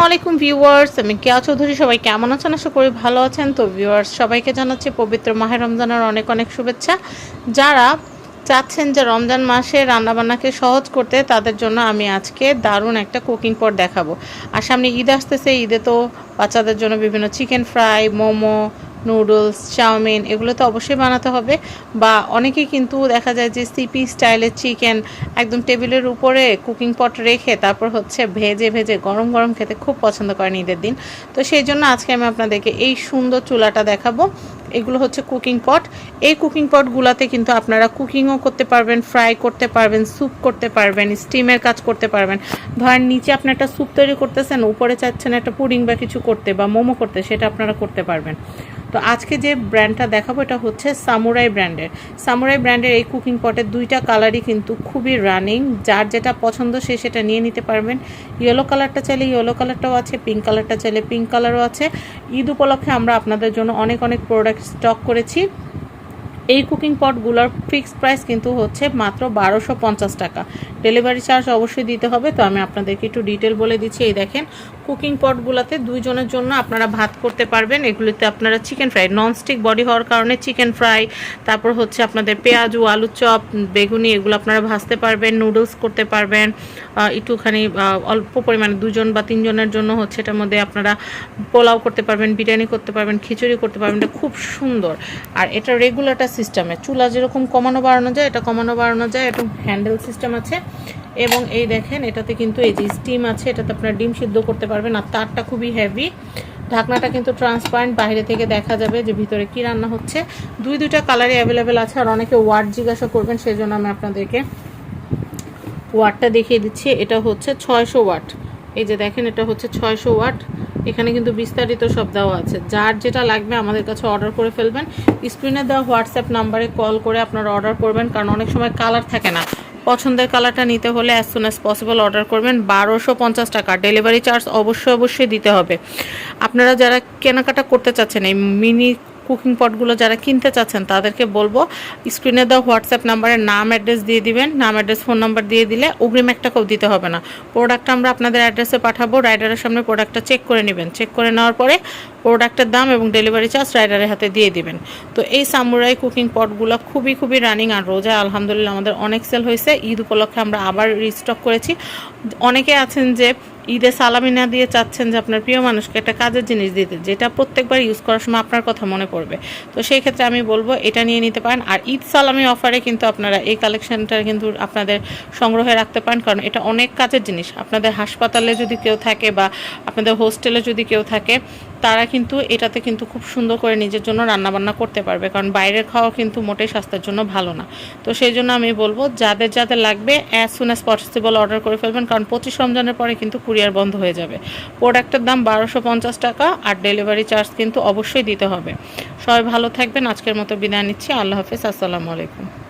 আলাইকুম ভিউয়ার্স, আমি কেয়া চৌধুরী। সবাই কেমন আছেন? আশা করি ভালো আছেন। তো ভিউয়ার্স, সবাইকে জানাচ্ছি পবিত্র মাহে রমজানের অনেক অনেক শুভেচ্ছা। যারা চাচ্ছেন যে রমজান মাসে রান্নাবান্নাকে সহজ করতে, তাদের জন্য আমি আজকে দারুণ একটা কুকিং পট দেখাবো। আর সামনে ঈদ আসতেছে, ঈদে তো বাচ্চাদের জন্য বিভিন্ন chicken fry, momo, noodles, chowmein এগুলো তো অবশ্যই বানাতে হবে। বা অনেকেই কিন্তু দেখা যায় যে সিপি স্টাইলের চিকেন একদম টেবিলের উপরে কুকিং পট রেখে তারপর হচ্ছে ভেজে ভেজে গরম গরম খেতে খুব পছন্দ করেন ঈদের দিন। তো সেই জন্য আজকে আমি আপনাদেরকে এই সুন্দর চুলাটা দেখাবো। এগুলো হচ্ছে কুকিং পট। এই কুকিং পটগুলোতে কিন্তু আপনারা কুকিংও করতে পারবেন, ফ্রাই করতে পারবেন, স্যুপ করতে পারবেন, স্টিমের কাজ করতে পারবেন। ধরেন নিচে আপনি একটা স্যুপ তৈরি করতেছেন, উপরে চাচ্ছেন একটা পুডিং বা কিছু করতে বা মোমো করতে, সেটা আপনারা করতে পারবেন। তো আজকে যে ব্র্যান্ডটা দেখাবো এটা হচ্ছে সামুরাই ব্র্যান্ডের। সামুরাই ব্র্যান্ডের এই কুকিং পটের দুইটা কালারই কিন্তু খুবই রানিং। যার যেটা পছন্দ সে সেটা নিয়ে নিতে পারবেন। ইয়েলো কালারটা চাইলে ইয়েলো কালারটাও আছে, পিঙ্ক কালারটা চাইলে পিঙ্ক কালারও আছে। ঈদ উপলক্ষে আমরা আপনাদের জন্য অনেক অনেক প্রোডাক্ট স্টক করেছি। এই কুকিং পটগুলোর ফিক্সড প্রাইস কিন্তু হচ্ছে মাত্র 1250 টাকা। ডেলিভারি চার্জ অবশ্যই দিতে হবে। তো আমি আপনাদেরকে একটু ডিটেল বলে দিচ্ছি। এই দেখেন, কুকিং পটগুলোতে দুইজনের জন্য আপনারা ভাত করতে পারবেন। এগুলিতে আপনারা চিকেন ফ্রাই, ননস্টিক বডি হওয়ার কারণে চিকেন ফ্রাই, তারপর হচ্ছে আপনাদের পেঁয়াজু, আলু চপ, বেগুনি এগুলো আপনারা ভাজতে পারবেন। নুডলস করতে পারবেন একটুখানি অল্প পরিমাণে, দুজন বা তিনজনের জন্য হচ্ছে এটার মধ্যে আপনারা পোলাও করতে পারবেন, বিরিয়ানি করতে পারবেন, খিচুড়ি করতে পারবেন। এটা খুব সুন্দর। আর এটা রেগুলেটর সিস্টেমে, চুলা যেরকম কমানো বাড়ানো যায় এটা কমানো বাড়ানো যায়। এটা হ্যান্ডেল সিস্টেম আছে। এবং এই দেখেন, এটাতে কিন্তু এই যে স্টিম আছে, এটাতে আপনারা ডিম সিদ্ধ করতে পারবেন। আর তারটা খুবই হেভি, ঢাকনাটা কিন্তু ট্রান্সপারেন্ট, বাইরে থেকে দেখা যাবে যে ভিতরে কি রান্না হচ্ছে। দুইটা কালারই অ্যাভেলেবেল আছে। আর অনেকে ওয়াট জিজ্ঞাসা করবেন, সেই জন্য আমি আপনাদেরকে ওয়াটটা দেখিয়ে দিচ্ছি। এটা হচ্ছে 600 ওয়াট। এই যে দেখেন, এটা হচ্ছে 600 ওয়াট। এখানে কিন্তু বিস্তারিত সব দেওয়া আছে। যার যেটা লাগবে আমাদের কাছে অর্ডার করে ফেলবেন। স্ক্রিনে দেওয়া হোয়াটসঅ্যাপ নাম্বারে কল করে আপনারা অর্ডার করবেন, কারণ অনেক সময় কালার থাকে না। পছন্দের কালারটা নিতে হলে as soon as possible order করবেন। 1250 টাকা ডেলিভারি চার্জ অবশ্যই দিতে হবে। আপনারা যারা কেনাকাটা করতে চাচ্ছেন, এই মিনি কুকিং পটগুলো যারা কিনতে চাচ্ছেন, তাদেরকে বলবো স্ক্রিনে দেওয়া হোয়াটসঅ্যাপ নাম্বারে নাম অ্যাড্রেস দিয়ে দিবেন। নাম অ্যাড্রেস ফোন নাম্বার দিয়ে দিলে অগ্রিম 1 টাকাও দিতে হবে না। প্রোডাক্টটা আমরা আপনাদের অ্যাড্রেসে পাঠাবো। রাইডারের সামনে প্রোডাক্টটা চেক করে নেবেন। চেক করে নেওয়ার পরে প্রোডাক্টের দাম এবং ডেলিভারি চার্জ রাইডারের হাতে দিয়ে দিবেন। তো এই সামুরাই কুকিং পটগুলো খুবই রানিং। আর রোজায় আলহামদুলিল্লাহ আমাদের অনেক সেল হয়েছে। ঈদ উপলক্ষে আমরা আবার রিস্টক করেছি। অনেকে আছেন যে ঈদে সালামি না দিয়ে চাচ্ছেন যে আপনার প্রিয় মানুষকে একটা কাজের জিনিস দিতে, যেটা প্রত্যেকবার ইউজ করার সময় আপনার কথা মনে পড়বে। তো সেই ক্ষেত্রে আমি বলবো এটা নিয়ে নিতে পারেন। আর ঈদ সালামি অফারে কিন্তু আপনারা এই কালেকশনটা কিন্তু আপনাদের সংগ্রহে রাখতে পারেন, কারণ এটা অনেক কাজের জিনিস। আপনাদের হাসপাতালে যদি কেউ থাকে বা আপনাদের হোস্টেলে যদি কেউ থাকে, তারা কিন্তু এটাতে কিন্তু খুব সুন্দর করে নিজের জন্য রান্নাবান্না করতে পারবে, কারণ বাইরের খাওয়া কিন্তু মোটেই স্বাস্থ্যের জন্য ভালো না। তো সেই জন্য আমি বলবো যাদের যাদের লাগবে as soon as possible order করে ফেলবেন, কারণ 25 রমজানের পরে কিন্তু কুরিয়ার বন্ধ হয়ে যাবে। প্রোডাক্টের দাম 1250 টাকা আর ডেলিভারি চার্জ কিন্তু অবশ্যই দিতে হবে। সবাই ভালো থাকবেন। আজকের মতো বিদায় নিচ্ছি। আল্লাহ হাফেজ। আসসালামু আলাইকুম।